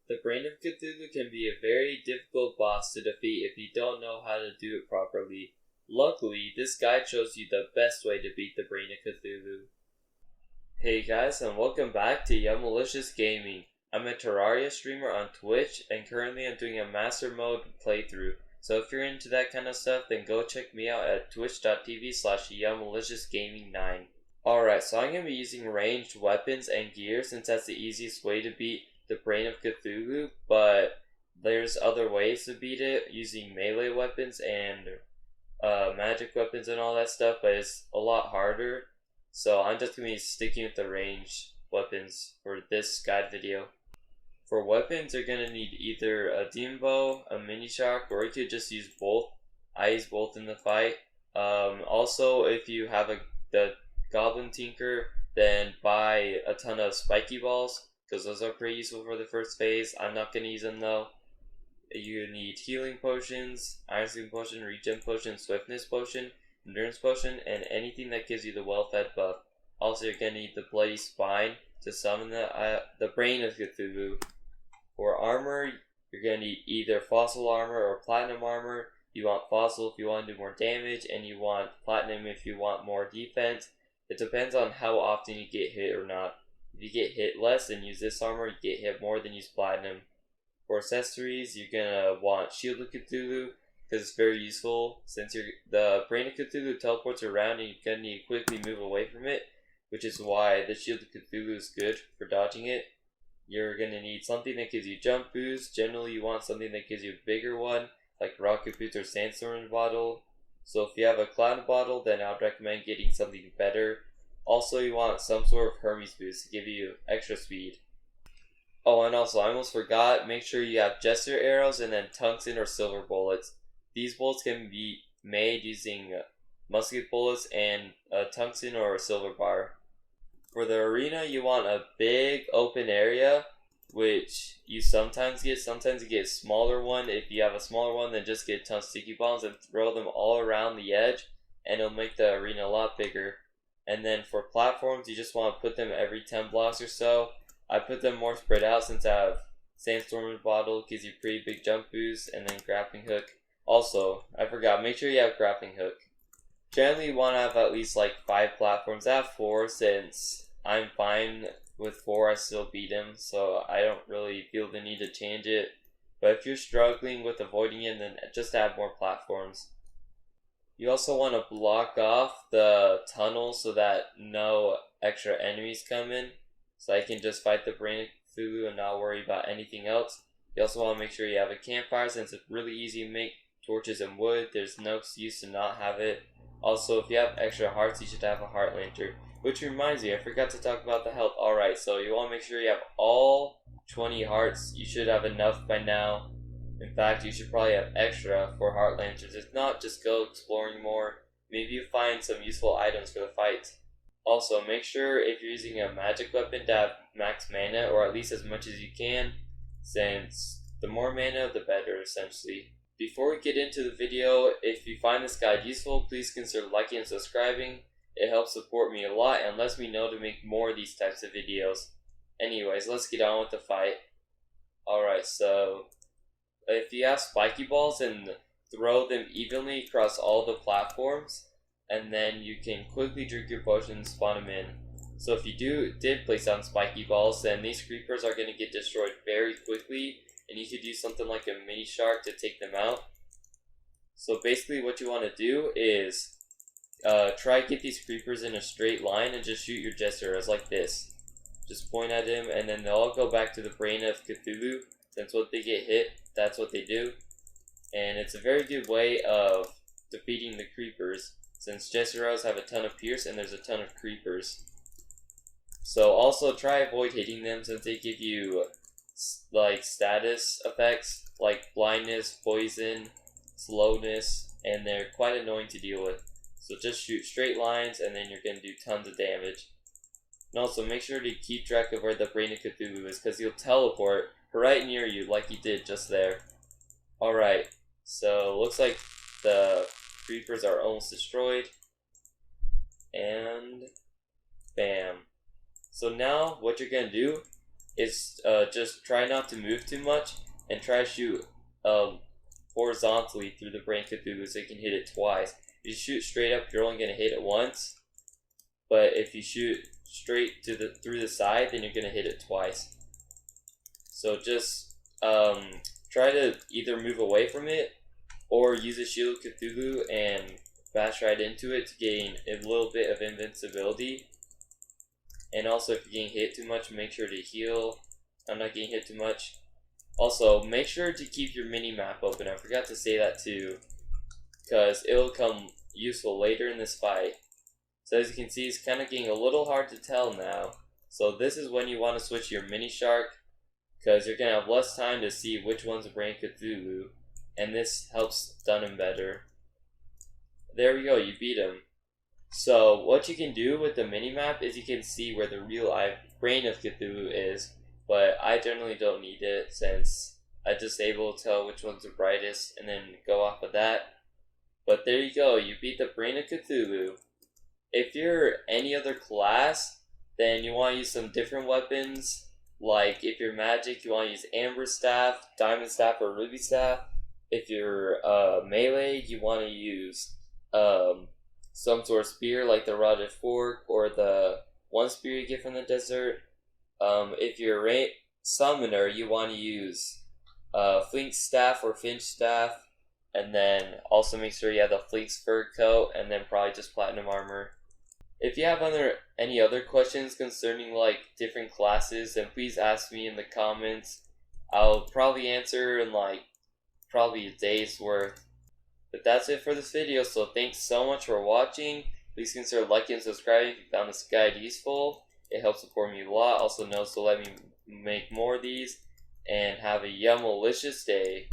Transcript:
The Brain of Cthulhu can be a very difficult boss to defeat if you don't know how to do it properly. Luckily, this guide shows you the best way to beat the Brain of Cthulhu. Hey guys, and welcome back to Young Malicious Gaming. I'm a Terraria streamer on Twitch, and currently I'm doing a Master Mode playthrough. So if you're into that kind of stuff, then go check me out at twitch.tv/YoungMaliciousGaming9. Alright, so I'm going to be using ranged weapons and gear since that's the easiest way to beat the Brain of Cthulhu, but there's other ways to beat it using melee weapons and magic weapons and all that stuff, but it's a lot harder. So I'm just going to be sticking with the ranged weapons for this guide video. For weapons, you're going to need either a demon bow, a mini shock, or you could just use both. I use both in the fight. Also, if you have the Goblin Tinker, then buy a ton of spiky balls, because those are pretty useful for the first phase. I'm not going to use them though. You need healing potions, iron sleep potion, regen potion, swiftness potion, endurance potion, and anything that gives you the well-fed buff. Also, you're going to need the bloody spine to summon the Brain of Cthulhu. For armor, you're going to need either fossil armor or platinum armor. You want fossil if you want to do more damage, and you want platinum if you want more defense. It depends on how often you get hit or not. If you get hit less, then use this armor. You get hit more, then use platinum. For accessories, you're going to want Shield of Cthulhu, because it's very useful. Since the Brain of Cthulhu teleports around and you're going to need to quickly move away from it, which is why the Shield of Cthulhu is good for dodging it. You're going to need something that gives you jump boost. Generally, you want something that gives you a bigger one, like Rocket Boots or Sandstorm Bottle. So if you have a Cloud Bottle, then I would recommend getting something better. Also, you want some sort of Hermes boost to give you extra speed. Oh, and also, I almost forgot, make sure you have Jester arrows and then tungsten or silver bullets. These bullets can be made using musket bullets and a tungsten or a silver bar. For the arena, you want a big open area, which you sometimes get a smaller one. If you have a smaller one, then just get a ton of sticky bombs and throw them all around the edge, and it'll make the arena a lot bigger. And then for platforms, you just want to put them every 10 blocks or so. I put them more spread out since I have Sandstorm Bottle, gives you pretty big jump boost, and then Grappling Hook. Also, I forgot, make sure you have Grappling Hook. Generally, you want to have at least like 5 platforms. I have 4 since I'm fine with 4, I still beat him, so I don't really feel the need to change it. But if you're struggling with avoiding it, then just add more platforms. You also want to block off the tunnel so that no extra enemies come in, so I can just fight the Brain of Cthulhu and not worry about anything else. You also want to make sure you have a campfire since it's really easy to make torches and wood. There's no excuse to not have it. Also, if you have extra hearts, you should have a heart lantern. Which reminds me, I forgot to talk about the health. Alright, so you want to make sure you have all 20 hearts. You should have enough by now. In fact, you should probably have extra for heart lanterns. If not, just go exploring more. Maybe you find some useful items for the fight. Also, make sure if you're using a magic weapon to have max mana, or at least as much as you can, since the more mana, the better, essentially. Before we get into the video, if you find this guide useful, please consider liking and subscribing. It helps support me a lot and lets me know to make more of these types of videos. Anyways, let's get on with the fight. Alright, so if you have spiky balls, then throw them evenly across all the platforms, and then you can quickly drink your potion and spawn them in. So if you did place down spiky balls, then these creepers are going to get destroyed very quickly, and you could use something like a mini shark to take them out. So basically what you want to do is try to get these creepers in a straight line and just shoot your Jester arrows like this. Just point at him, and then they'll all go back to the Brain of Cthulhu. Since when they get hit, that's what they do. And it's a very good way of defeating the creepers, since Jester arrows have a ton of pierce and there's a ton of creepers. So also try avoid hitting them since they give you like status effects like blindness, poison, slowness, and they're quite annoying to deal with. So just shoot straight lines and then you're going to do tons of damage. And also make sure to keep track of where the Brain of Cthulhu is, because he'll teleport right near you like he did just there. Alright, so looks like the creepers are almost destroyed. And bam. So now what you're going to do is just try not to move too much and try to shoot horizontally through the brain of Cthulhu so you can hit it twice. If you shoot straight up, you're only gonna hit it once. But if you shoot straight to through the side, then you're gonna hit it twice. So just try to either move away from it or use a Shield of Cthulhu and bash right into it to gain a little bit of invincibility. And also, if you're getting hit too much, make sure to heal. I'm not getting hit too much. Also, make sure to keep your mini-map open. I forgot to say that too, because it'll come useful later in this fight. So as you can see, it's kind of getting a little hard to tell now. So this is when you want to switch your mini-shark, because you're going to have less time to see which one's a Brain Cthulhu, and this helps stun him better. There we go, you beat him. So what you can do with the mini-map is you can see where the real Brain of Cthulhu is, but I generally don't need it since I just able to tell which one's the brightest and then go off of that. But there you go, you beat the Brain of Cthulhu. If you're any other class, then you want to use some different weapons. Like if you're magic, you want to use Amber Staff, Diamond Staff, or Ruby Staff. If you're melee, you want to use some sort of spear like the Rotted Fork or the one spear you get from the desert. If you're a summoner, you want to use Flink's Staff or Finch Staff, and then also make sure you have the Flink's fur coat, and then probably just Platinum Armor. If you have any other questions concerning like different classes, then please ask me in the comments. I'll probably answer in like probably a day's worth. But that's it for this video, so thanks so much for watching. Please consider liking and subscribing if you found this guide useful. It helps support me a lot. Also knows to let me make more of these. And have a yummalicious day.